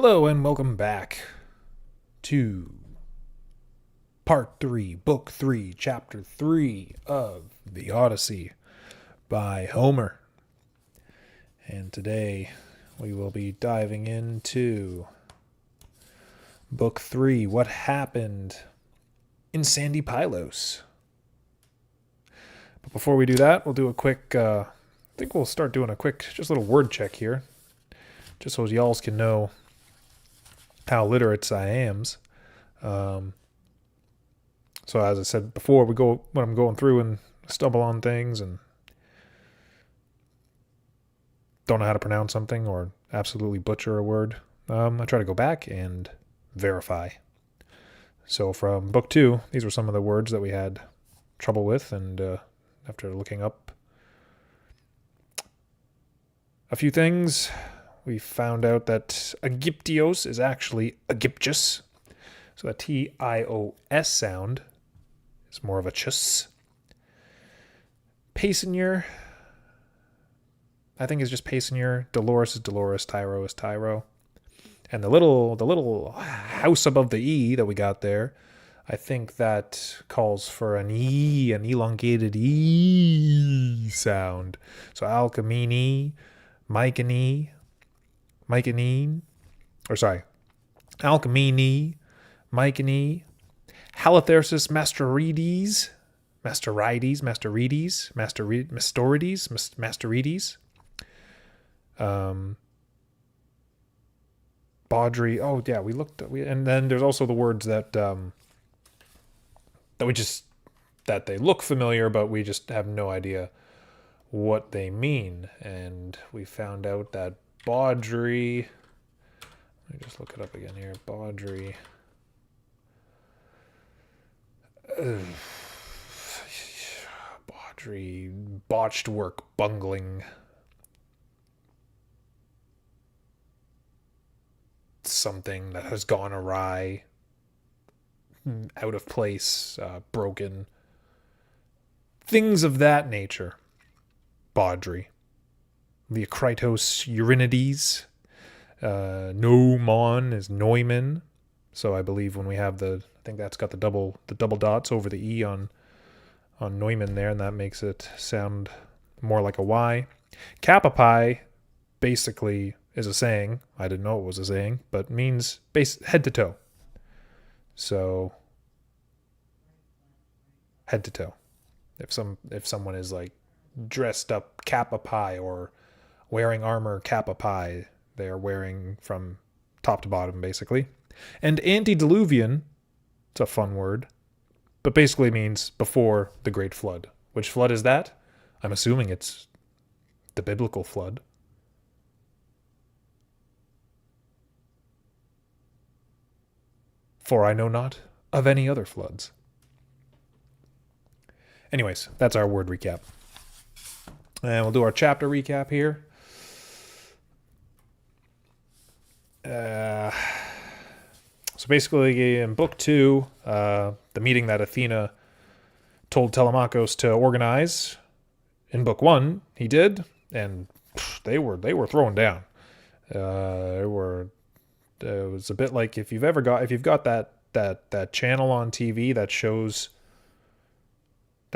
Hello and welcome back to Part 3, Book 3, Chapter 3 of the Odyssey by Homer. And today we will be diving into Book 3, What Happened in Sandy Pylos. But before we do that, we'll do a quick, I think we'll start doing a quick, just a little word check here, just so y'alls can know how literate I am. So as I said before, when I'm going through and stumble on things and don't know how to pronounce something or absolutely butcher a word, I try to go back and verify. So from book 2, these were some of the words that we had trouble with, and after looking up a few things, we found out that Aegyptios is actually Aegyptius. So the T-I-O-S sound is more of a chus. Paysenior, I think, is just Paysenior. Dolores is Dolores. Tyro is Tyro. And the little house above the E that we got there, I think that calls for an E, an elongated E sound. So Alcamini, Mycanine, Alcamini, Mycene, Halithersis Masterides, Baudry. Oh yeah, and then there's also the words that that they look familiar, but we just have no idea what they mean. And we found out that Baudry, let me just look it up again here. Baudry. Baudry, botched work, bungling. Something that has gone awry, out of place, broken. Things of that nature. Baudry. Leokritos Eurinides. Nomon is Neumann. So I believe when we have I think that's got the double dots over the E on Neumann there, and that makes it sound more like a Y. Kappa Pi basically is a saying. I didn't know it was a saying, but means head to toe. So head to toe. If someone is like dressed up Kappa Pi or wearing armor Kappa Pi, they are wearing from top to bottom, basically. And antediluvian, it's a fun word, but basically means before the Great Flood. Which flood is that? I'm assuming it's the biblical flood. For I know not of any other floods. Anyways, that's our word recap. And we'll do our chapter recap here. So basically, in Book 2, the meeting that Athena told Telemachus to organize, in Book 1, he did, and they were throwing down. It was a bit like if you've got that channel on TV that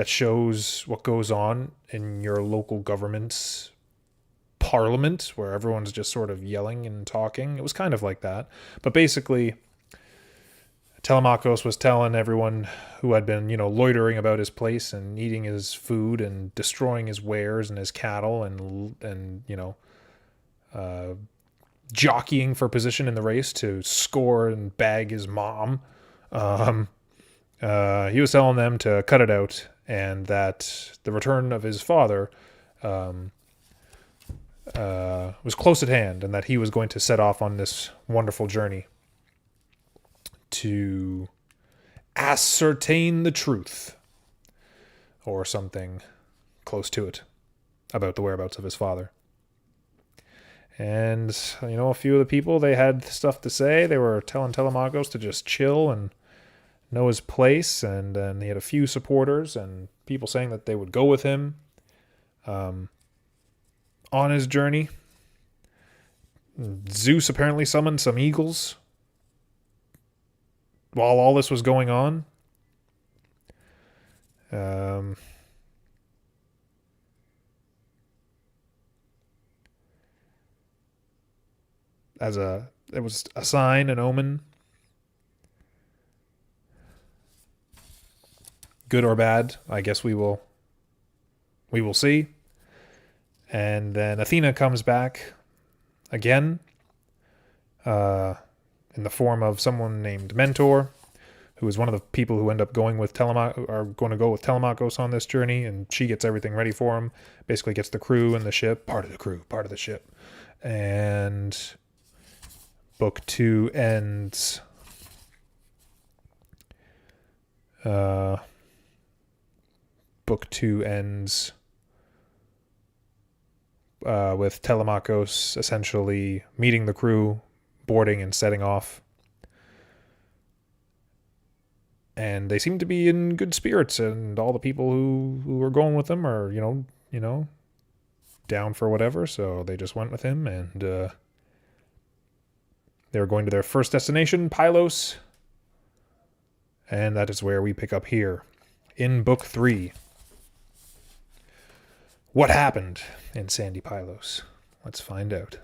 shows what goes on in your local government's parliament, where everyone's just sort of yelling and talking. It was kind of like that. But basically, Telemachus was telling everyone who had been, loitering about his place and eating his food and destroying his wares and his cattle and jockeying for position in the race to score and bag his mom. He was telling them to cut it out, and that the return of his father was close at hand, and that he was going to set off on this wonderful journey to ascertain the truth, or something close to it, about the whereabouts of his father. And, a few of the people, they had stuff to say. They were telling Telemachus to just chill and know his place, and then he had a few supporters and people saying that they would go with him on his journey. Zeus apparently summoned some eagles while all this was going on. It was a sign, an omen, good or bad. I guess we will see. And then Athena comes back again, in the form of someone named Mentor, who is one of the people who end up going with Telemachus on this journey, and she gets everything ready for him. Basically, gets the crew and the ship, part of the ship, and book 2 ends. Book 2 ends with Telemachus essentially meeting the crew, boarding and setting off. And they seem to be in good spirits, and all the people who are going with them are, you know, down for whatever, so they just went with him, and they were going to their first destination, Pylos. And that is where we pick up here, in Book 3. What happened in Sandy Pylos? Let's find out.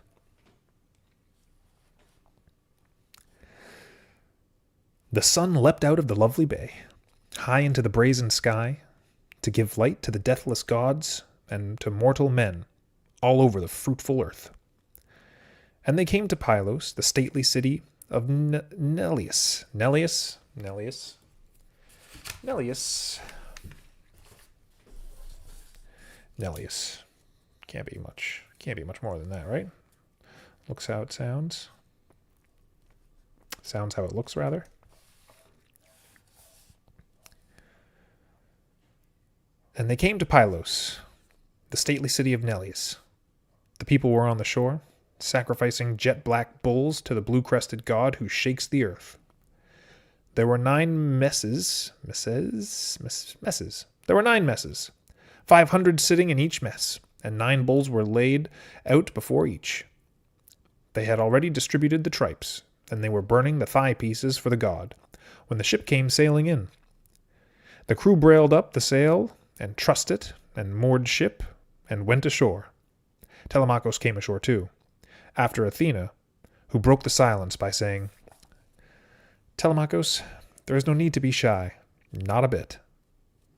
The sun leapt out of the lovely bay, high into the brazen sky, to give light to the deathless gods and to mortal men all over the fruitful earth. And they came to Pylos, the stately city of Neleus. Can't be much more than that, right? Looks how it sounds. Sounds how it looks, rather. And they came to Pylos, the stately city of Neleus. The people were on the shore, sacrificing jet-black bulls to the blue-crested god who shakes the earth. There were 9 messes. There were 9 messes, 500 sitting in each mess, and 9 bulls were laid out before each. They had already distributed the tripes, and they were burning the thigh pieces for the god, when the ship came sailing in. The crew brailed up the sail, and trussed it, and moored ship, and went ashore. Telemachus came ashore too, after Athena, who broke the silence by saying, Telemachus, there is no need to be shy, not a bit.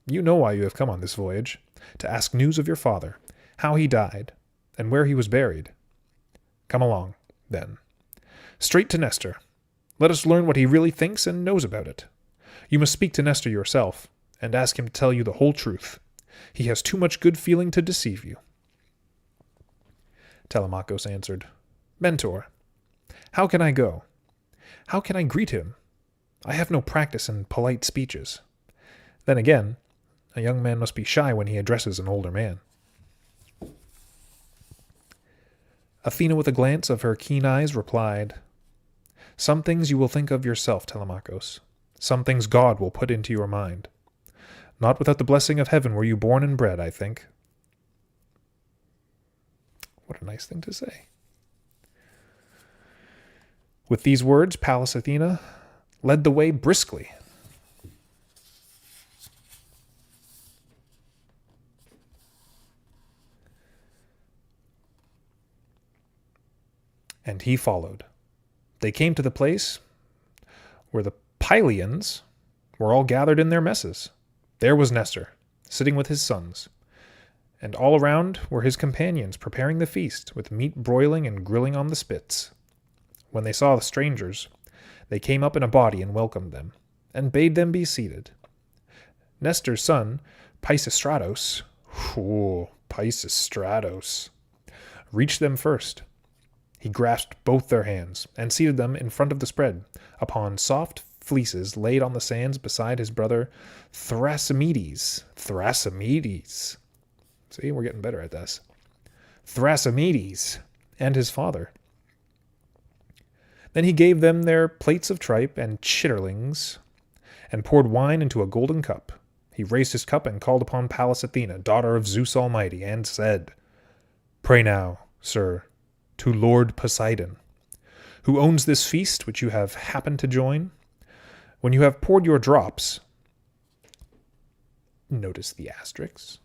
You know why you have come on this voyage, to ask news of your father, how he died, and where he was buried. Come along, then. Straight to Nestor. Let us learn what he really thinks and knows about it. You must speak to Nestor yourself, and ask him to tell you the whole truth. He has too much good feeling to deceive you. Telemachus answered, Mentor, how can I go? How can I greet him? I have no practice in polite speeches. Then again, a young man must be shy when he addresses an older man. Athena, with a glance of her keen eyes, replied, Some things you will think of yourself, Telemachus. Some things God will put into your mind. Not without the blessing of heaven were you born and bred, I think. What a nice thing to say. With these words, Pallas Athena led the way briskly. And he followed. They came to the place where the Pylians were all gathered in their messes. There was Nestor, sitting with his sons, and all around were his companions preparing the feast, with meat broiling and grilling on the spits. When they saw the strangers, they came up in a body and welcomed them, and bade them be seated. Nestor's son, Pisistratos, reached them first. He grasped both their hands, and seated them in front of the spread, upon soft fleeces laid on the sands beside his brother Thrasymedes. See, we're getting better at this. Thrasymedes and his father. Then he gave them their plates of tripe and chitterlings, and poured wine into a golden cup. He raised his cup and called upon Pallas Athena, daughter of Zeus Almighty, and said, Pray now, sir, to Lord Poseidon, who owns this feast which you have happened to join. When you have poured your drops, notice the asterisks.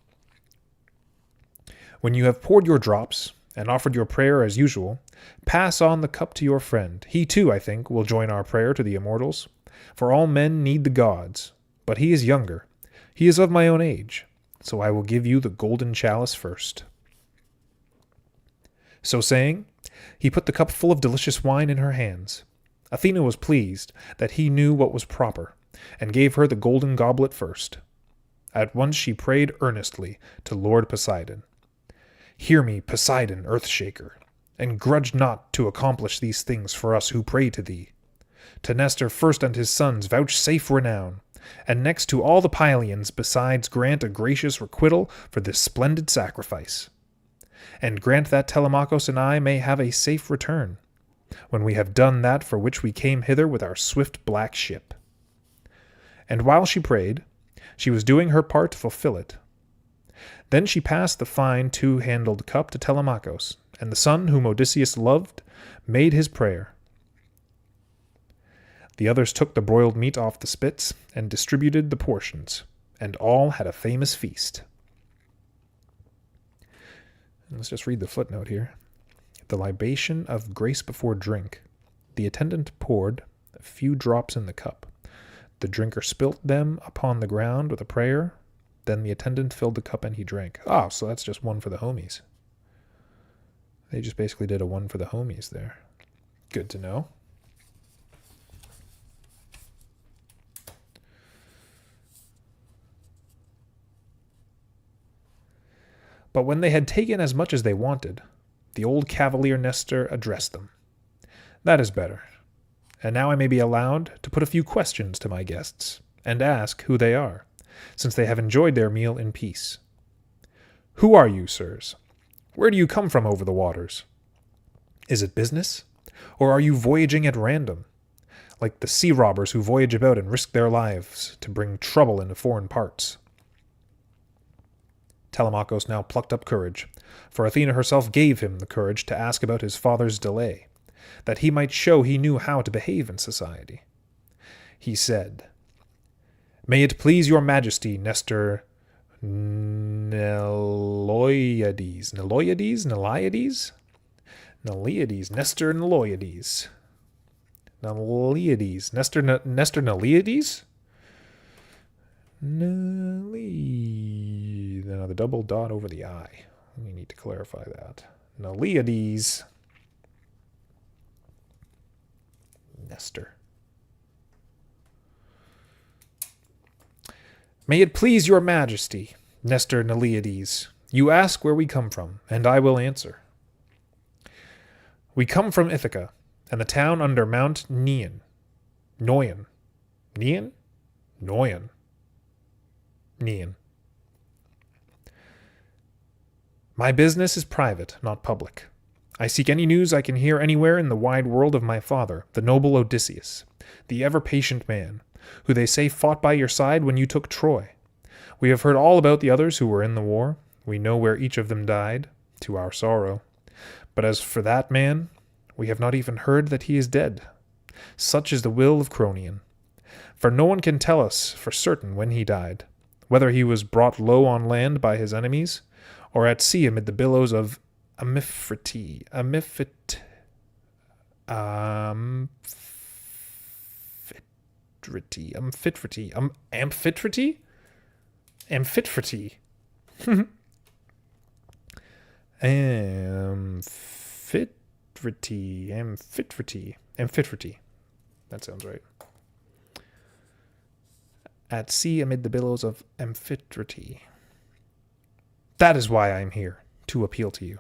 When you have poured your drops and offered your prayer as usual, pass on the cup to your friend. He too, I think, will join our prayer to the immortals. For all men need the gods, but he is younger. He is of my own age, so I will give you the golden chalice first. So saying, he put the cup full of delicious wine in her hands. Athena was pleased that he knew what was proper, and gave her the golden goblet first. At once she prayed earnestly to Lord Poseidon. Hear me, Poseidon, Earthshaker, and grudge not to accomplish these things for us who pray to thee. To Nestor first and his sons vouchsafe renown, and next to all the Pylians besides grant a gracious requital for this splendid sacrifice. And grant that Telemachus and I may have a safe return, when we have done that for which we came hither with our swift black ship. And while she prayed, she was doing her part to fulfill it. Then she passed the fine two-handled cup to Telemachus, and the son whom Odysseus loved made his prayer. The others took the broiled meat off the spits and distributed the portions, and all had a famous feast. Let's just read the footnote here. The libation of grace before drink. The attendant poured a few drops in the cup. The drinker spilt them upon the ground with a prayer. Then the attendant filled the cup and he drank. Oh, so that's just one for the homies. They just basically did a one for the homies there. Good to know. But when they had taken as much as they wanted, the old cavalier Nestor addressed them. That is better. And now I may be allowed to put a few questions to my guests, and ask who they are, since they have enjoyed their meal in peace. Who are you, sirs? Where do you come from over the waters? Is it business? Or are you voyaging at random, like the sea robbers who voyage about and risk their lives to bring trouble into foreign parts? Telemachus now plucked up courage, for Athena herself gave him the courage to ask about his father's delay, that he might show he knew how to behave in society. He said, May it please your majesty, Nestor Neloiades. Neloiades? Neliades? Neliades. Nestor Neloiades. Neliades. Nestor Neliades? Now the double dot over the I. We need to clarify that. Neliades. Nestor. May it please your majesty, Nestor Neliades, you ask where we come from, and I will answer. We come from Ithaca, and the town under Mount Neon. Neon. Neon? Neon. Neon. My business is private, not public. I seek any news I can hear anywhere in the wide world of my father, the noble Odysseus, the ever-patient man, who they say fought by your side when you took Troy. We have heard all about the others who were in the war. We know where each of them died, to our sorrow. But as for that man, we have not even heard that he is dead. Such is the will of Cronion. For no one can tell us for certain when he died, whether he was brought low on land by his enemies, or at sea amid the billows of Amphitrite. Amphitrite. That sounds right. At sea amid the billows of Amphitrite. That is why I am here, to appeal to you.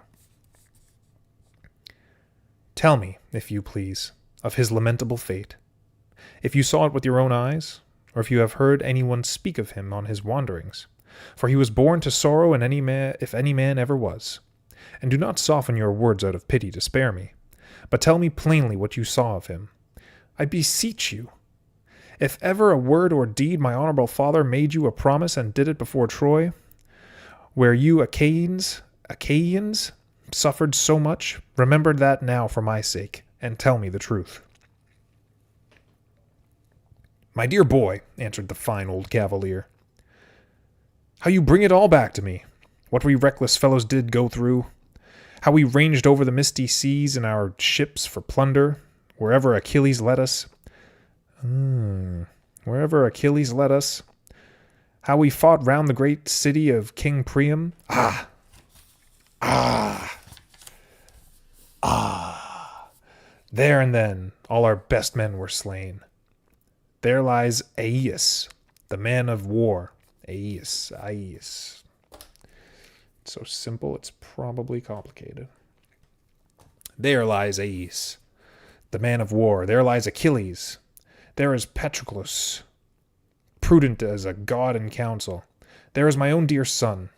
Tell me, if you please, of his lamentable fate. If you saw it with your own eyes, or if you have heard anyone speak of him on his wanderings. For he was born to sorrow, and if any man ever was. And do not soften your words out of pity to spare me, but tell me plainly what you saw of him. I beseech you. If ever a word or deed my honorable father made you a promise and did it before Troy, where you Achaeans suffered so much, remember that now for my sake, and tell me the truth." "My dear boy," answered the fine old cavalier, "how you bring it all back to me. What we reckless fellows did go through. How we ranged over the misty seas in our ships for plunder, wherever Achilles led us. Wherever Achilles led us. How we fought round the great city of King Priam. There and then all our best men were slain. There lies Aeneas, the man of war. Aeneas. It's so simple, it's probably complicated. There lies Aeneas, the man of war. There lies Achilles. There is Patroclus, prudent as a god in council. There is my own dear son.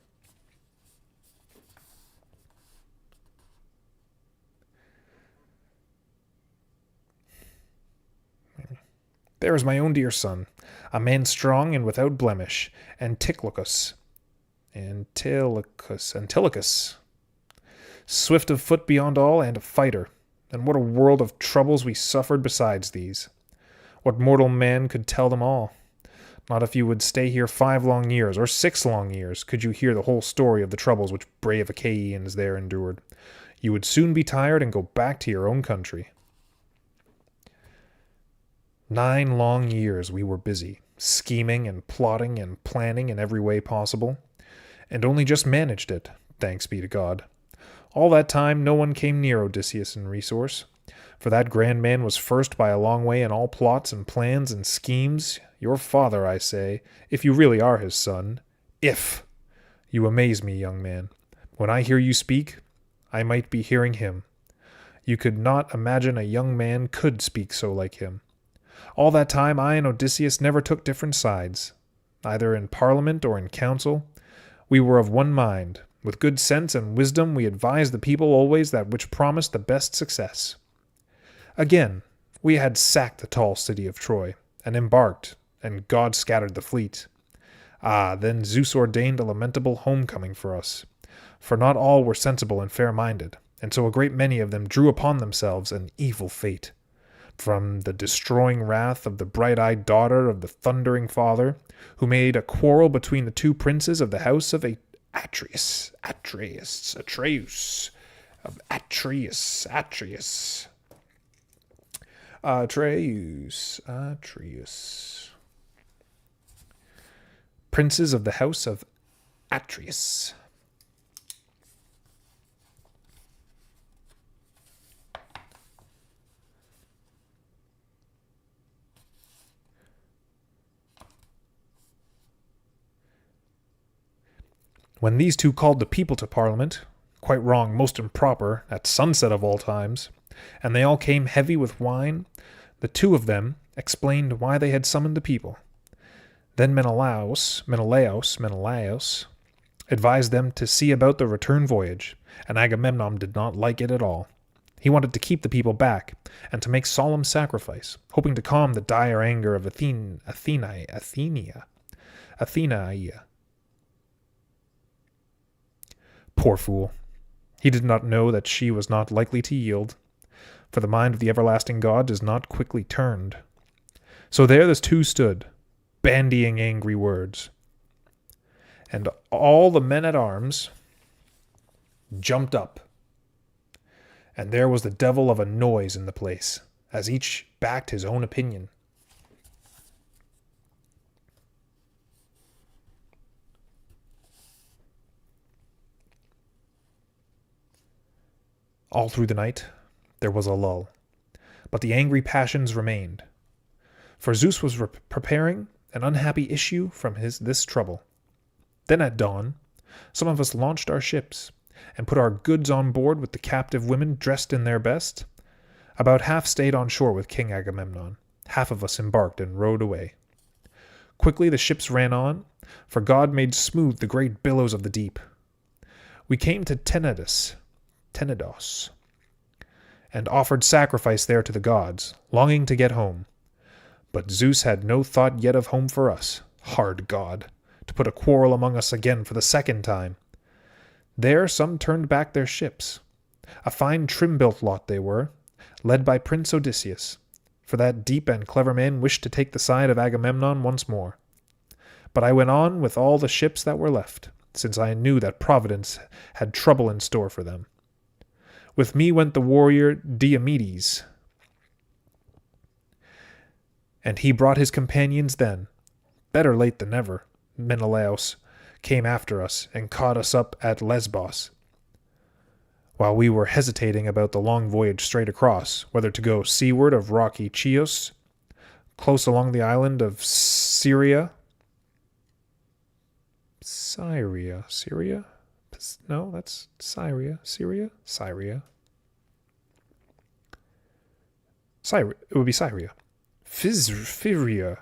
There is my own dear son, a man strong and without blemish, Antilochus, swift of foot beyond all, and a fighter. And what a world of troubles we suffered besides these. What mortal man could tell them all? Not if you would stay here 5 long years, or 6 long years, could you hear the whole story of the troubles which brave Achaeans there endured. You would soon be tired and go back to your own country. 9 long years we were busy, scheming and plotting and planning in every way possible, and only just managed it, thanks be to God. All that time no one came near Odysseus in resource, for that grand man was first by a long way in all plots and plans and schemes. Your father, I say, if you really are his son. If! You amaze me, young man. When I hear you speak, I might be hearing him. You could not imagine a young man could speak so like him. All that time I and Odysseus never took different sides, either in parliament or in council. We were of one mind. With good sense and wisdom we advised the people always that which promised the best success. Again, we had sacked the tall city of Troy, and embarked, and God scattered the fleet. Then Zeus ordained a lamentable homecoming for us, for not all were sensible and fair-minded, and so a great many of them drew upon themselves an evil fate. From the destroying wrath of the bright-eyed daughter of the thundering father, who made a quarrel between the 2 princes of the house of Atreus. Princes of the house of Atreus. When these 2 called the people to Parliament, quite wrong, most improper, at sunset of all times, and they all came heavy with wine, the 2 of them explained why they had summoned the people. Then Menelaus advised them to see about the return voyage, and Agamemnon did not like it at all. He wanted to keep the people back, and to make solemn sacrifice, hoping to calm the dire anger of Athenia. Poor fool. He did not know that she was not likely to yield, for the mind of the everlasting God is not quickly turned. So there the 2 stood, bandying angry words. And all the men-at-arms jumped up, and there was the devil of a noise in the place, as each backed his own opinion. All through the night there was a lull, but the angry passions remained. For Zeus was preparing an unhappy issue from this trouble. Then at dawn, some of us launched our ships, and put our goods on board with the captive women dressed in their best. About half stayed on shore with King Agamemnon. Half of us embarked and rowed away. Quickly the ships ran on, for God made smooth the great billows of the deep. We came to Tenedos, and offered sacrifice there to the gods, longing to get home. But Zeus had no thought yet of home for us, hard god, to put a quarrel among us again for the 2nd time. There some turned back their ships, A fine trim-built lot they were, led by Prince Odysseus, for that deep and clever man wished to take the side of Agamemnon once more. But I went on with all the ships that were left, since I knew that Providence had trouble in store for them. With me went the warrior Diomedes, and he brought his companions then. Better late than never. Menelaus came after us and caught us up at Lesbos, while we were hesitating about the long voyage straight across, whether to go seaward of rocky Chios, close along the island of Syria. Syria? No, that's Syria. Syria? It would be Syria. Fyria.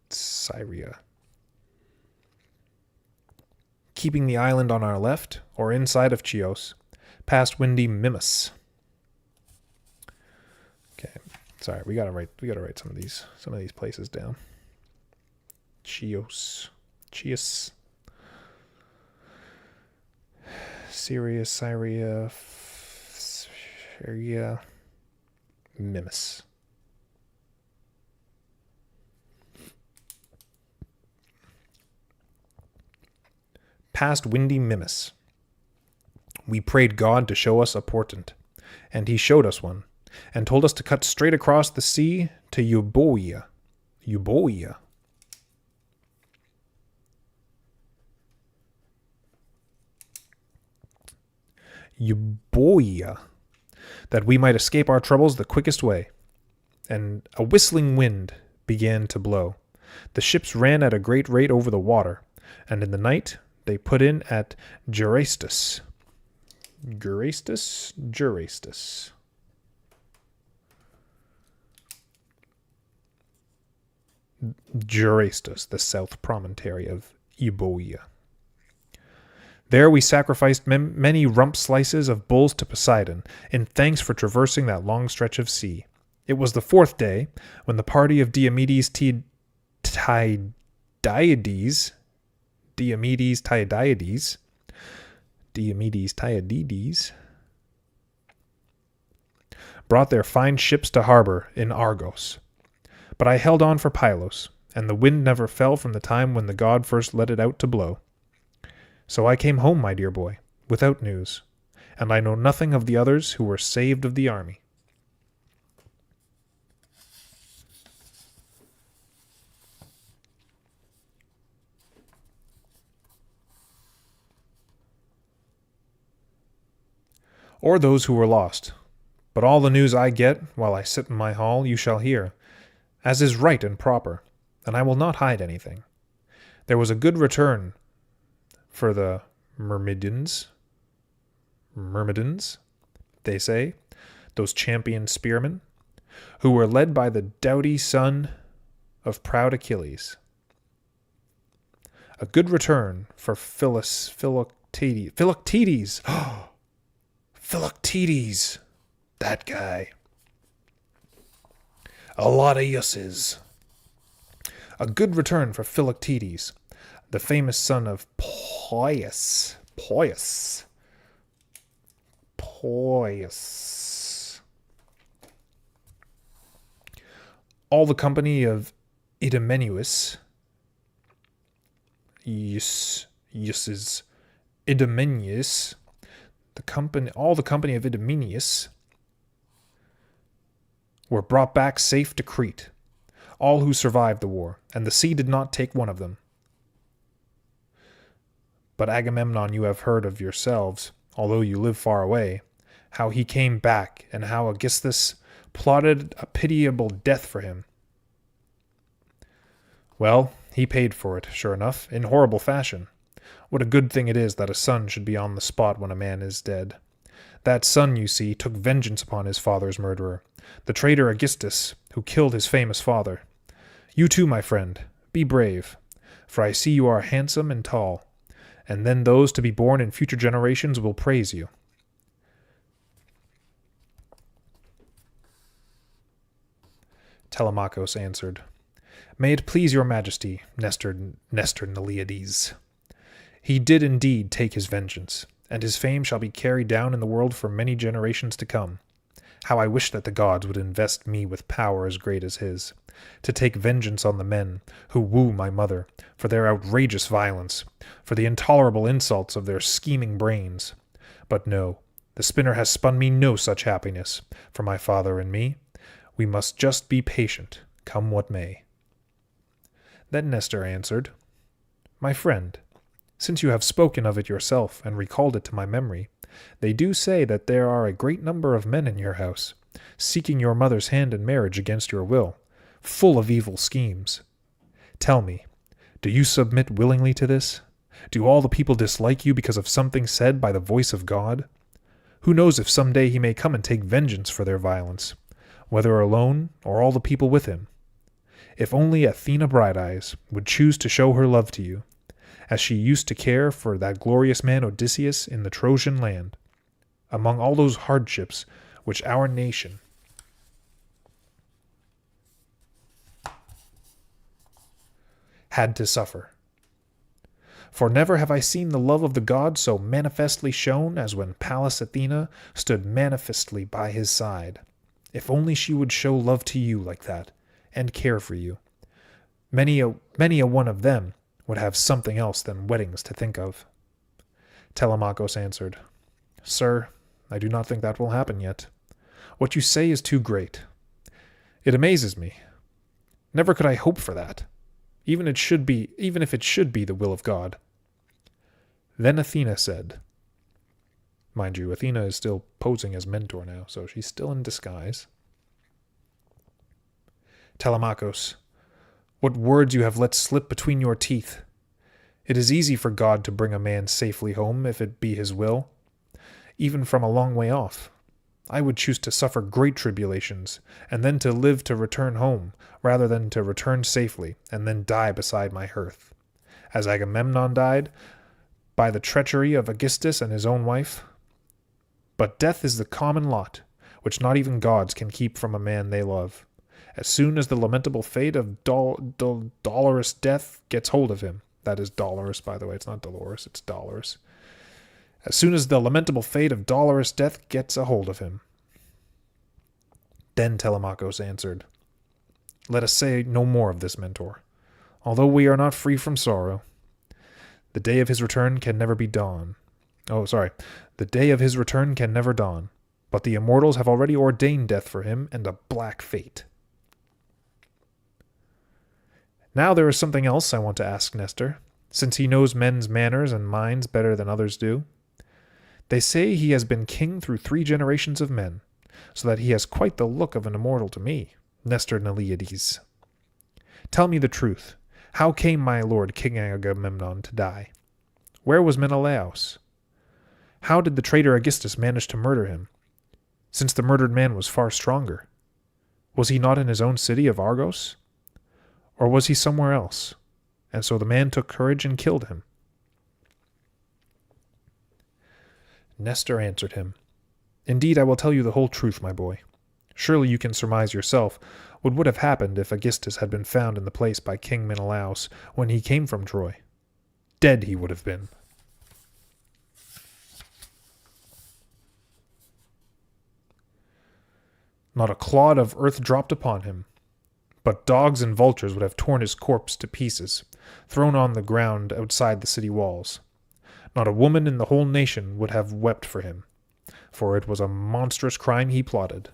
Syria. Keeping the island on our left, or inside of Chios, past windy Mimas. Okay, sorry, we gotta write some of these places down. Chios, Syria, Mimas. Past windy Mimas. We prayed God to show us a portent, and he showed us one, and told us to cut straight across the sea to Euboea. That we might escape our troubles the quickest way. And a whistling wind began to blow. The ships ran at a great rate over the water, and in the night they put in at Gerastus. Gerastus, the south promontory of Euboea. There we sacrificed many rump slices of bulls to Poseidon, in thanks for traversing that long stretch of sea. It was the 4th day, when the party of Diomedes Tydides brought their fine ships to harbor in Argos. But I held on for Pylos, and the wind never fell from the time when the god first let it out to blow. So I came home, my dear boy, without news, and I know nothing of the others who were saved of the army. Or those who were lost. But all the news I get, while I sit in my hall, you shall hear, as is right and proper, and I will not hide anything. There was a good return for the Myrmidons, they say, those champion spearmen, who were led by the doughty son of proud Achilles. A good return for Philoctetes. Philoctetes, that guy. A lot of yusses. A good return for Philoctetes, the famous son of Pylos. All the company of Idomeneus, all the company of Idomeneus were brought back safe to Crete, all who survived the war, and the sea did not take one of them. But Agamemnon you have heard of yourselves, although you live far away, how he came back, and how Aegisthus plotted a pitiable death for him. Well, he paid for it, sure enough, in horrible fashion. What a good thing it is that a son should be on the spot when a man is dead. That son, you see, took vengeance upon his father's murderer, the traitor Aegisthus, who killed his famous father. You too, my friend, be brave, for I see you are handsome and tall, and then those to be born in future generations will praise you. Telemachus answered, May it please your majesty, Nestor Neliades. He did indeed take his vengeance, and his fame shall be carried down in the world for many generations to come. How I wish that the gods would invest me with power as great as his, to take vengeance on the men who woo my mother, for their outrageous violence, for the intolerable insults of their scheming brains. But no, the spinner has spun me no such happiness, for my father and me. We must just be patient, come what may. Then Nestor answered, My friend, since you have spoken of it yourself and recalled it to my memory, they do say that there are a great number of men in your house, seeking your mother's hand in marriage against your will, full of evil schemes. Tell me, do you submit willingly to this? Do all the people dislike you because of something said by the voice of God? Who knows if some day he may come and take vengeance for their violence, whether alone or all the people with him? If only Athena Brighteyes would choose to show her love to you, as she used to care for that glorious man Odysseus in the Trojan land, among all those hardships which our nation had to suffer. For never have I seen the love of the gods so manifestly shown as when Pallas Athena stood manifestly by his side. If only she would show love to you like that, and care for you. Many a one of them would have something else than weddings to think of. Telemachus answered, Sir, I do not think that will happen yet. What you say is too great. It amazes me. Never could I hope for that, even if it should be the will of God. Then Athena said, mind you, Athena is still posing as mentor now, so she's still in disguise. Telemachus, what words you have let slip between your teeth. It is easy for God to bring a man safely home if it be his will, even from a long way off. I would choose to suffer great tribulations, and then to live to return home, rather than to return safely, and then die beside my hearth, as Agamemnon died, by the treachery of Aegisthus and his own wife. But death is the common lot, which not even gods can keep from a man they love. As soon as the lamentable fate of dolorous death gets hold of him, that is dolorous, by the way, it's not Dolores, it's dollars. As soon as the lamentable fate of dolorous death gets a hold of him. Then Telemachus answered, Let us say no more of this, mentor. Although we are not free from sorrow, the day of his return can never dawn. The day of his return can never dawn, but the immortals have already ordained death for him and a black fate. Now there is something else I want to ask Nestor, since he knows men's manners and minds better than others do. They say he has been king through 3 generations of men, so that he has quite the look of an immortal to me, Nestor Neleides. Tell me the truth. How came my lord King Agamemnon to die? Where was Menelaus? How did the traitor Aegisthus manage to murder him, since the murdered man was far stronger? Was he not in his own city of Argos? Or was he somewhere else, and so the man took courage and killed him? Nestor answered him, Indeed, I will tell you the whole truth, my boy. Surely you can surmise yourself what would have happened if Aegisthus had been found in the place by King Menelaus when he came from Troy. Dead he would have been. Not a clod of earth dropped upon him, but dogs and vultures would have torn his corpse to pieces, thrown on the ground outside the city walls. Not a woman in the whole nation would have wept for him, for it was a monstrous crime he plotted.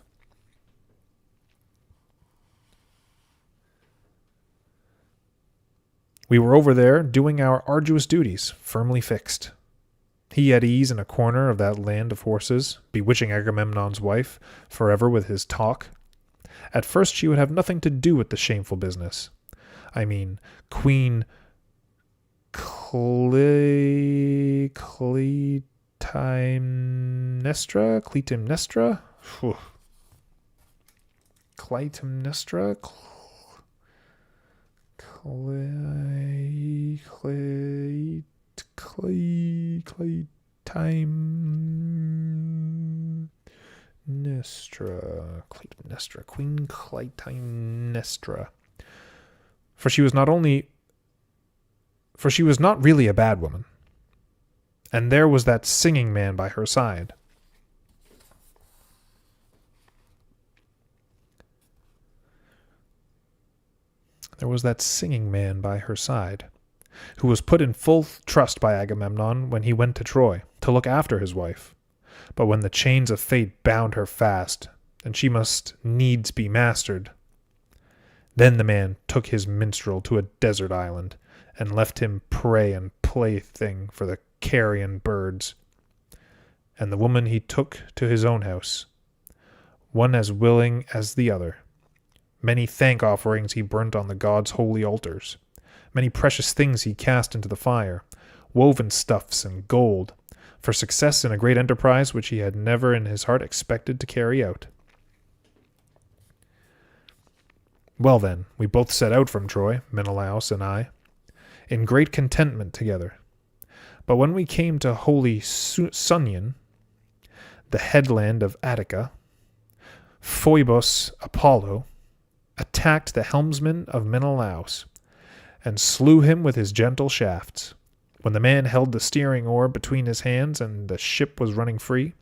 We were over there doing our arduous duties, firmly fixed. He at ease in a corner of that land of horses, bewitching Agamemnon's wife forever with his talk. At first she would have nothing to do with the shameful business. I mean, Queen Clytemnestra? Clytemnestra? Clytemnestra, Queen Clytemnestra. For she was not really a bad woman, And there was that singing man by her side. There was that singing man by her side, who was put in full trust by Agamemnon when he went to Troy to look after his wife. But when the chains of fate bound her fast, and she must needs be mastered, then the man took his minstrel to a desert island, and left him prey and plaything for the carrion birds. And the woman he took to his own house, one as willing as the other. Many thank offerings he burnt on the gods' holy altars. Many precious things he cast into the fire, woven stuffs and gold, for success in a great enterprise which he had never in his heart expected to carry out. Well then, we both set out from Troy, Menelaus and I, in great contentment together. But when we came to holy Sunion, the headland of Attica, Phoebus Apollo attacked the helmsman of Menelaus, and slew him with his gentle shafts. When the man held the steering oar between his hands and the ship was running free,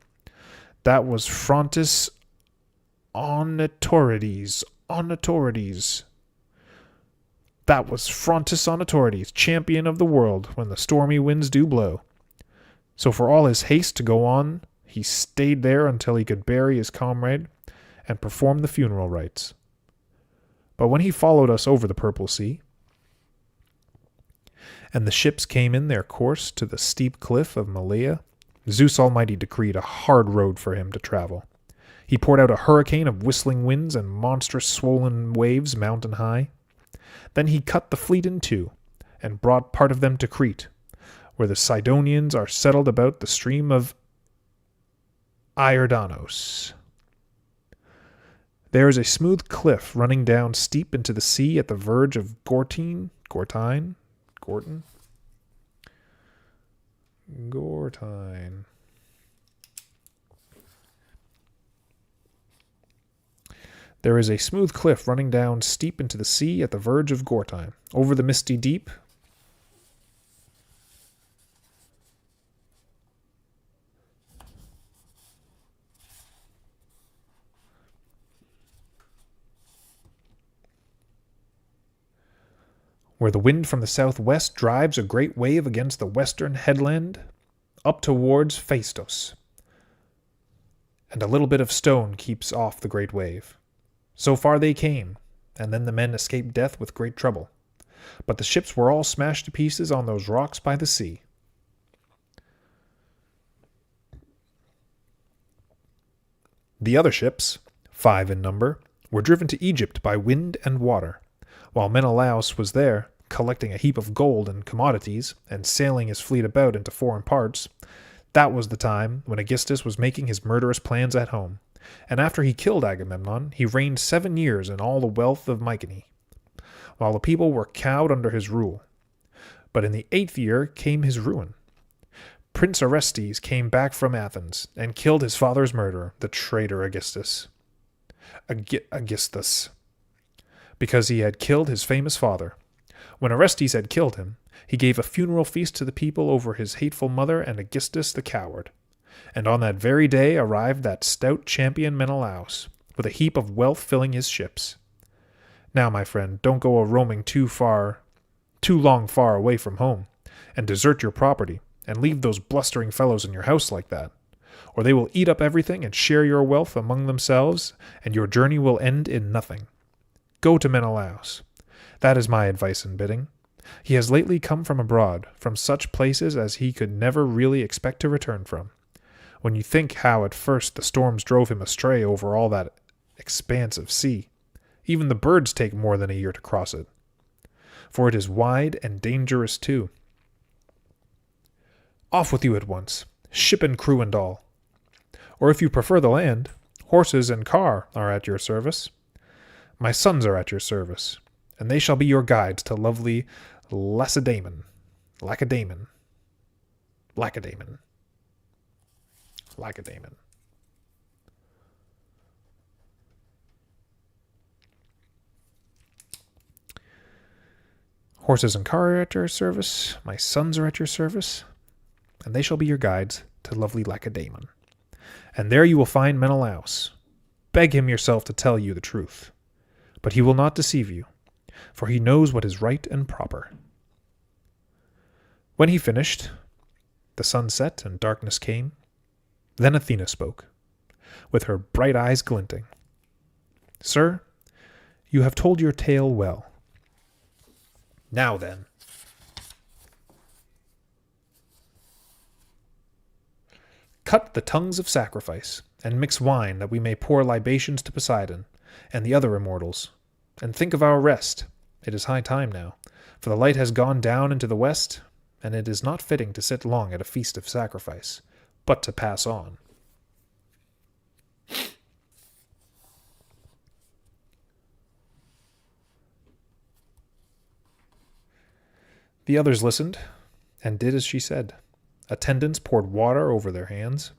that was Frontis Onotorides. That was Frontis Onotorides, champion of the world, when the stormy winds do blow. So for all his haste to go on, he stayed there until he could bury his comrade and perform the funeral rites. But when he followed us over the purple sea, and the ships came in their course to the steep cliff of Malea, Zeus Almighty decreed a hard road for him to travel. He poured out a hurricane of whistling winds and monstrous swollen waves mountain high. Then he cut the fleet in two, and brought part of them to Crete, where the Sidonians are settled about the stream of Iordanos. There is a smooth cliff running down steep into the sea at the verge of Gortine. There is a smooth cliff running down steep into the sea at the verge of Gortine. Over the misty deep, where the wind from the southwest drives a great wave against the western headland up towards Phaistos, and a little bit of stone keeps off the great wave. So far they came, and then the men escaped death with great trouble. But the ships were all smashed to pieces on those rocks by the sea. The other ships, 5 in number, were driven to Egypt by wind and water, while Menelaus was there, collecting a heap of gold and commodities, and sailing his fleet about into foreign parts. That was the time when Aegisthus was making his murderous plans at home. And after he killed Agamemnon, he reigned 7 years in all the wealth of Mycenae, while the people were cowed under his rule. But in the 8th year came his ruin. Prince Orestes came back from Athens, and killed his father's murderer, the traitor Aegisthus, because he had killed his famous father. When Orestes had killed him, he gave a funeral feast to the people over his hateful mother and Aegisthus the coward. And on that very day arrived that stout champion Menelaus, with a heap of wealth filling his ships. Now, my friend, don't go a-roaming too long far away from home, and desert your property, and leave those blustering fellows in your house like that, or they will eat up everything and share your wealth among themselves, and your journey will end in nothing. Go to Menelaus. That is my advice and bidding. He has lately come from abroad, from such places as he could never really expect to return from. When you think how at first the storms drove him astray over all that expanse of sea, even the birds take more than a year to cross it. For it is wide and dangerous too. Off with you at once, ship and crew and all. Or if you prefer the land, horses and car are at your service. My sons are at your service, and they shall be your guides to lovely Lacedaemon. Horses and car are at your service. My sons are at your service. and they shall be your guides to lovely Lacedaemon. And there you will find Menelaus. Beg him yourself to tell you the truth. But he will not deceive you, for he knows what is right and proper." When he finished, the sun set and darkness came. Then Athena spoke, with her bright eyes glinting. "Sir, you have told your tale well. Now then, cut the tongues of sacrifice, and mix wine that we may pour libations to Poseidon and the other immortals. And think of our rest. It is high time now, for the light has gone down into the west, and it is not fitting to sit long at a feast of sacrifice, but to pass on." The others listened, and did as she said. Attendants poured water over their hands.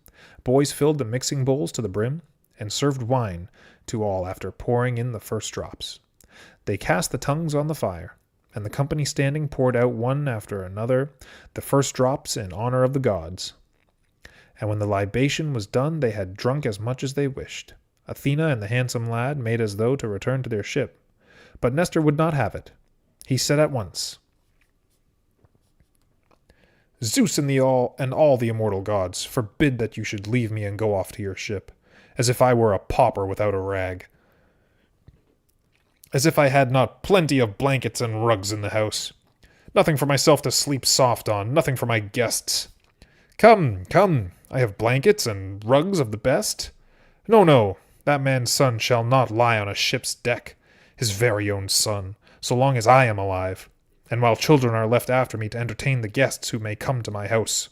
Boys filled the mixing bowls to the brim, and served wine to all after pouring in the first drops. They cast the tongues on the fire, and the company standing poured out one after another the first drops in honor of the gods. And when the libation was done, they had drunk as much as they wished. Athena and the handsome lad made as though to return to their ship, but Nestor would not have it. He said at once, "Zeus and all the immortal gods forbid that you should leave me and go off to your ship, as if I were a pauper without a rag. As if I had not plenty of blankets and rugs in the house. Nothing for myself to sleep soft on, nothing for my guests. Come, come, I have blankets and rugs of the best. No, that man's son shall not lie on a ship's deck, his very own son, so long as I am alive, and while children are left after me to entertain the guests who may come to my house."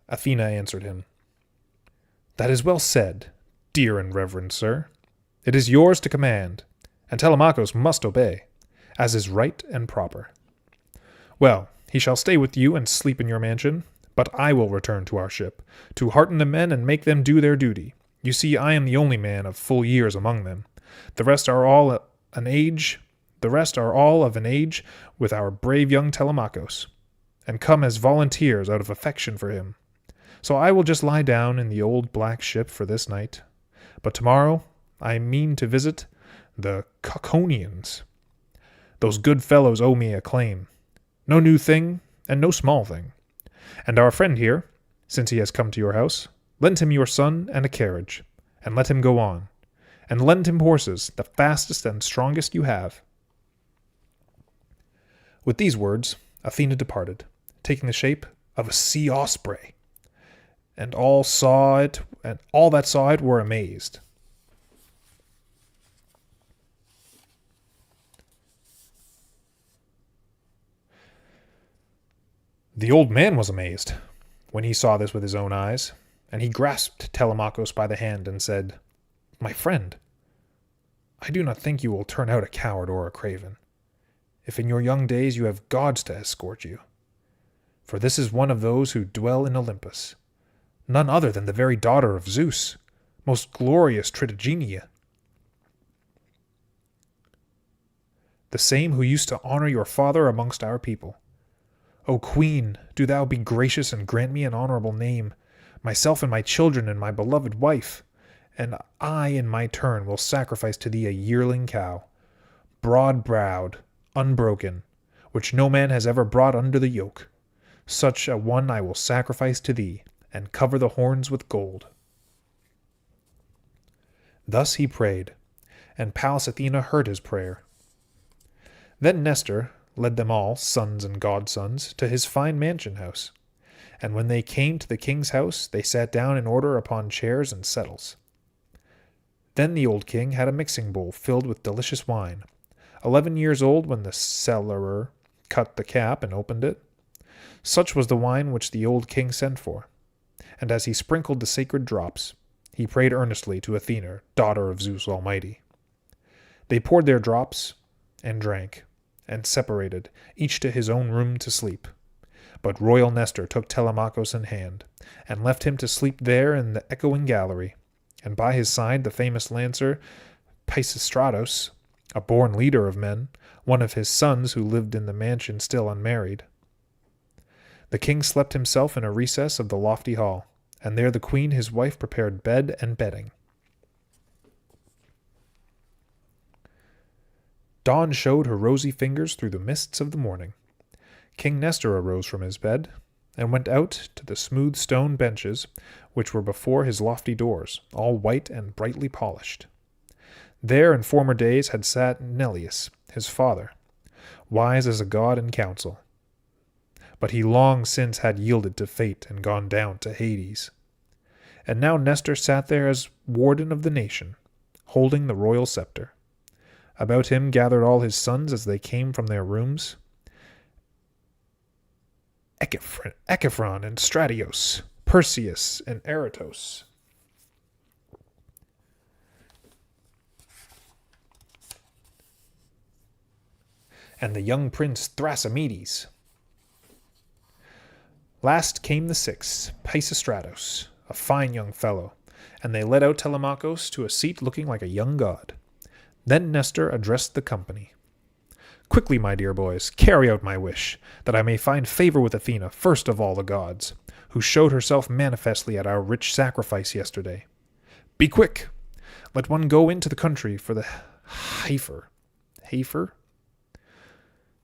Athena answered him, "That is well said, dear and reverend sir. It is yours to command, and Telemachus must obey, as is right and proper. Well, he shall stay with you and sleep in your mansion, but I will return to our ship, to hearten the men and make them do their duty. You see, I am the only man of full years among them. The rest are all of an age with our brave young Telemachus, and come as volunteers out of affection for him. So I will just lie down in the old black ship for this night. But tomorrow I mean to visit the Cauconians. Those good fellows owe me a claim. No new thing, and no small thing. And our friend here, since he has come to your house, lend him your son and a carriage, and let him go on. And lend him horses, the fastest and strongest you have." With these words, Athena departed, taking the shape of a sea osprey. And all that saw it were amazed. The old man was amazed when he saw this with his own eyes, and he grasped Telemachus by the hand and said, "My friend, I do not think you will turn out a coward or a craven, if in your young days you have gods to escort you. For this is one of those who dwell in Olympus, none other than the very daughter of Zeus, most glorious Tritogenia, the same who used to honor your father amongst our people. O queen, do thou be gracious and grant me an honorable name, myself and my children and my beloved wife, and I in my turn will sacrifice to thee a yearling cow, broad-browed, unbroken, which no man has ever brought under the yoke. Such a one I will sacrifice to thee, and cover the horns with gold." Thus he prayed, and Pallas Athena heard his prayer. Then Nestor led them all, sons and godsons, to his fine mansion house. And when they came to the king's house, they sat down in order upon chairs and settles. Then the old king had a mixing bowl filled with delicious wine, 11 years old when the cellarer cut the cap and opened it. Such was the wine which the old king sent for. And as he sprinkled the sacred drops, he prayed earnestly to Athena, daughter of Zeus Almighty. They poured their drops and drank, and separated, each to his own room to sleep. But royal Nestor took Telemachus in hand, and left him to sleep there in the echoing gallery, and by his side the famous lancer Pisistratus, a born leader of men, one of his sons who lived in the mansion still unmarried. The king slept himself in a recess of the lofty hall, and there the queen his wife prepared bed and bedding. Dawn showed her rosy fingers through the mists of the morning. King Nestor arose from his bed, and went out to the smooth stone benches which were before his lofty doors, all white and brightly polished. There in former days had sat Neleus, his father, wise as a god in council. But he long since had yielded to fate and gone down to Hades. And now Nestor sat there as warden of the nation, holding the royal scepter. About him gathered all his sons as they came from their rooms. Echephron and Stratios, Perseus and Eratos. And the young prince Thrasymedes. Last came the sixth, Pisistratos, a fine young fellow, and they led out Telemachus to a seat looking like a young god. Then Nestor addressed the company. Quickly, my dear boys, carry out my wish, that I may find favor with Athena, first of all the gods, who showed herself manifestly at our rich sacrifice yesterday. Be quick! Let one go into the country for the heifer. Heifer?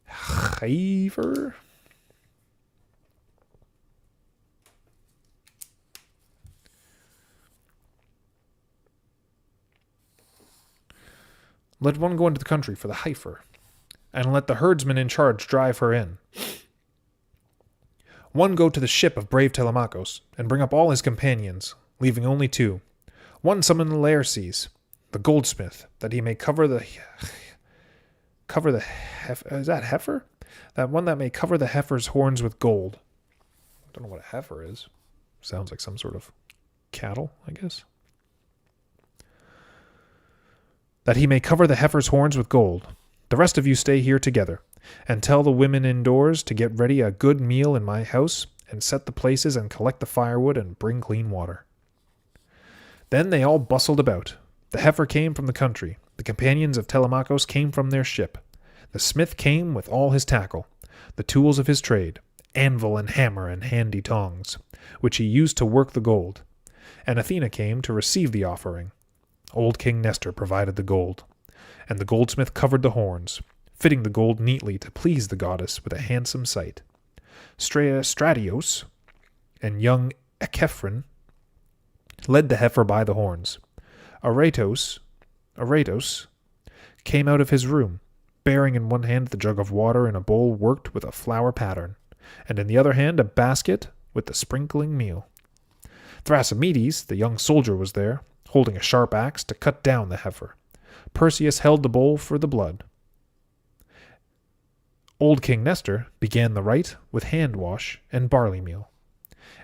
Heifer? Let one go into the country for the heifer, and let the herdsman in charge drive her in. One go to the ship of brave Telemachus, and bring up all his companions, leaving only two. One summon Laerces, the goldsmith, that he may cover the is that heifer? That one that may cover the heifer's horns with gold. I don't know what a heifer is. Sounds like some sort of cattle, I guess. That he may cover the heifer's horns with gold. The rest of you stay here together, and tell the women indoors to get ready a good meal in my house, and set the places and collect the firewood and bring clean water. Then they all bustled about. The heifer came from the country. The companions of Telemachus came from their ship. The smith came with all his tackle, the tools of his trade, anvil and hammer and handy tongs, which he used to work the gold. And Athena came to receive the offering. Old King Nestor provided the gold, and the goldsmith covered the horns, fitting the gold neatly to please the goddess with a handsome sight. Stratios and young Echephron led the heifer by the horns. Eratos came out of his room, bearing in one hand the jug of water in a bowl worked with a flower pattern, and in the other hand a basket with the sprinkling meal. Thrasymedes, the young soldier, was there, holding a sharp axe to cut down the heifer. Perseus held the bowl for the blood. Old King Nestor began the rite with hand wash and barley meal,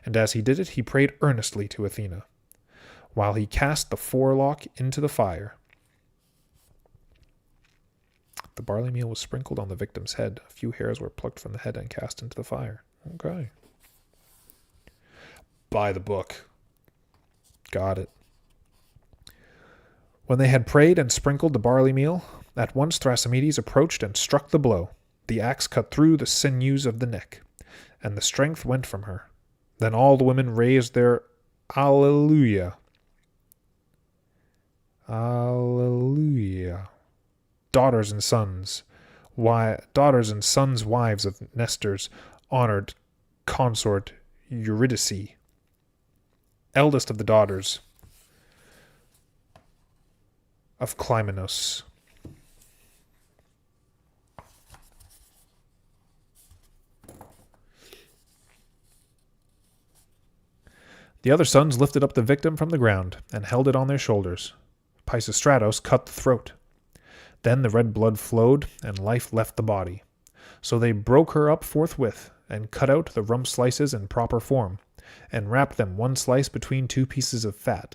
and as he did it he prayed earnestly to Athena, while he cast the forelock into the fire. The barley meal was sprinkled on the victim's head. A few hairs were plucked from the head and cast into the fire. Okay. By the book. Got it. When they had prayed and sprinkled the barley meal, at once Thrasymedes approached and struck the blow. The axe cut through the sinews of the neck, and the strength went from her. Then all the women raised their Alleluia. Alleluia. Daughters and sons wives of Nestor's honored consort Eurydice, eldest of the daughters of Clymenos. The other sons lifted up the victim from the ground and held it on their shoulders. Pisistratos cut the throat. Then the red blood flowed and life left the body. So they broke her up forthwith and cut out the rump slices in proper form, and wrapped them one slice between two pieces of fat,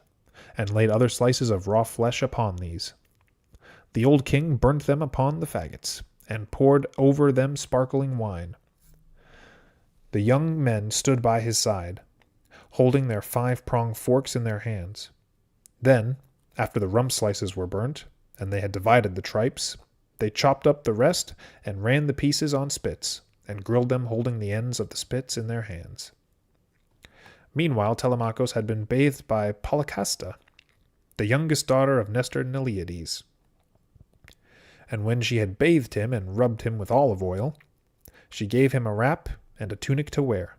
and laid other slices of raw flesh upon these. The old king burnt them upon the faggots, and poured over them sparkling wine. The young men stood by his side, holding their 5-pronged forks in their hands. Then, after the rump slices were burnt, and they had divided the tripes, they chopped up the rest and ran the pieces on spits, and grilled them holding the ends of the spits in their hands. Meanwhile Telemachus had been bathed by Polycasta, the youngest daughter of Nestor and Neleides. And when she had bathed him and rubbed him with olive oil, she gave him a wrap and a tunic to wear.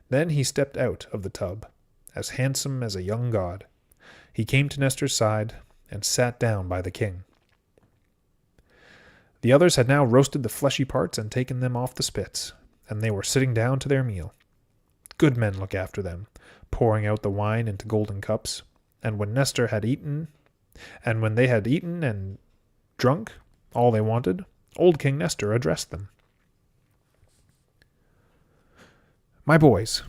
Then he stepped out of the tub, as handsome as a young god. He came to Nestor's side and sat down by the king. The others had now roasted the fleshy parts and taken them off the spits, and they were sitting down to their meal. Good men look after them, pouring out the wine into golden cups. And when they had eaten and drunk all they wanted, old King Nestor addressed them. My boys,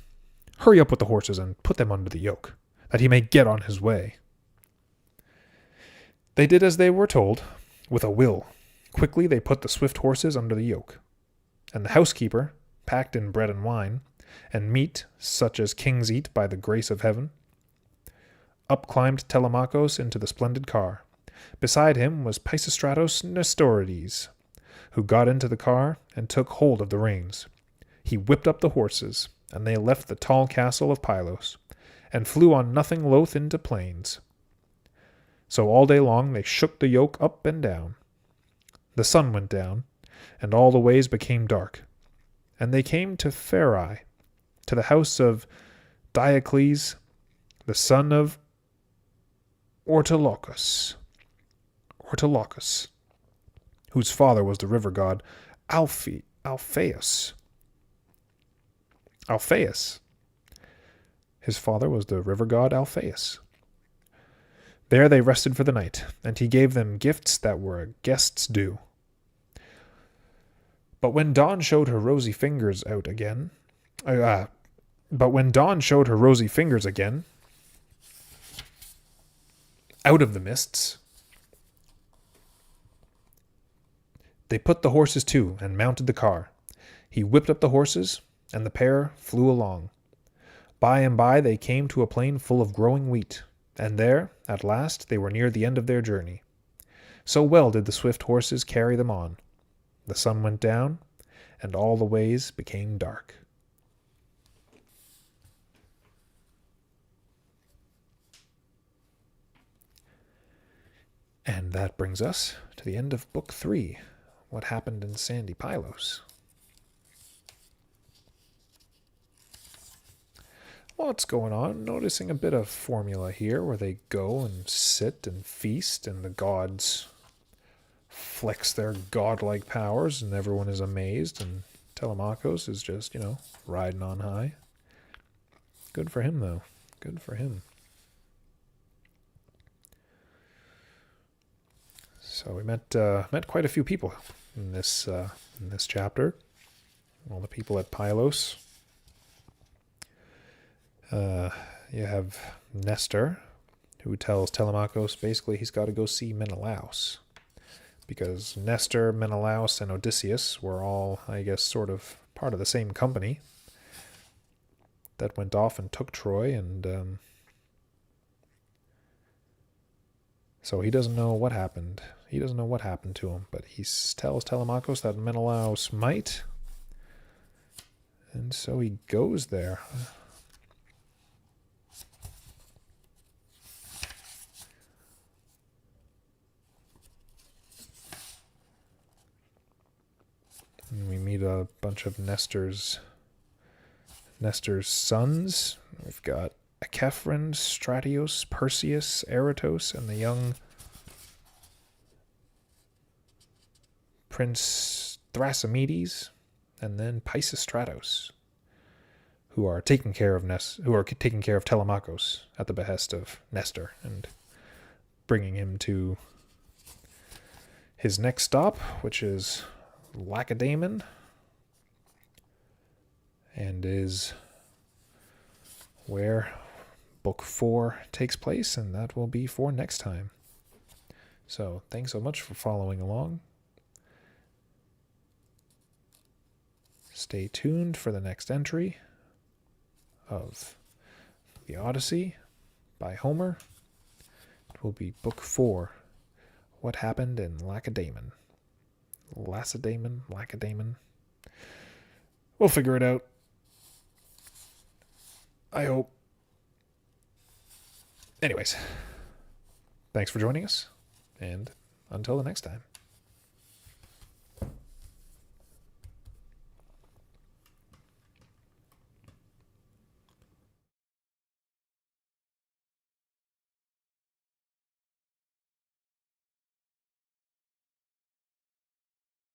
hurry up with the horses and put them under the yoke, that he may get on his way. They did as they were told, with a will. Quickly they put the swift horses under the yoke. And the housekeeper, packed in bread and wine, and meat such as kings eat by the grace of heaven, up climbed Telemachus into the splendid car. Beside him was Pisistratos Nestorides, who got into the car and took hold of the reins. He whipped up the horses, and they left the tall castle of Pylos, and flew on nothing loath into plains. So all day long they shook the yoke up and down. The sun went down, and all the ways became dark. And they came to Pherae, to the house of Diocles, the son of Ortolocus, whose father was the river god Alphaeus. His father was the river god Alphaeus. There they rested for the night, and he gave them gifts that were a guest's due. But when dawn showed her rosy fingers again, out of the mists, they put the horses to and mounted the car. He whipped up the horses, and the pair flew along. By and by they came to a plain full of growing wheat, and there, at last, they were near the end of their journey. So well did the swift horses carry them on. The sun went down, and all the ways became dark. And that brings us to the end of Book 3, What Happened in Sandy Pylos. What's going on? Noticing a bit of formula here where they go and sit and feast and the gods flex their godlike powers and everyone is amazed and Telemachus is just, riding on high. Good for him, though. Good for him. So we met quite a few people in this chapter. All the people at Pylos. You have Nestor, who tells Telemachus basically he's got to go see Menelaus. Because Nestor, Menelaus, and Odysseus were all, I guess, sort of part of the same company that went off and took Troy, and so he doesn't know what happened. He doesn't know what happened to him, but he tells Telemachus that Menelaus might, and so he goes there. And we meet a bunch of Nestor's sons. We've got Achephron, Stratios, Perseus, Eratos, and the young Prince Thrasymedes, and then Pisistratos, who are taking care of Telemachus at the behest of Nestor and bringing him to his next stop, which is Lacedaemon, and is where Book 4 takes place, and that will be for next time. So thanks so much for following along. Stay tuned for the next entry of the Odyssey by Homer. It will be Book 4, what happened in Lacedaemon. Lacedaemon. We'll figure it out. I hope. Anyways, thanks for joining us, and until the next time.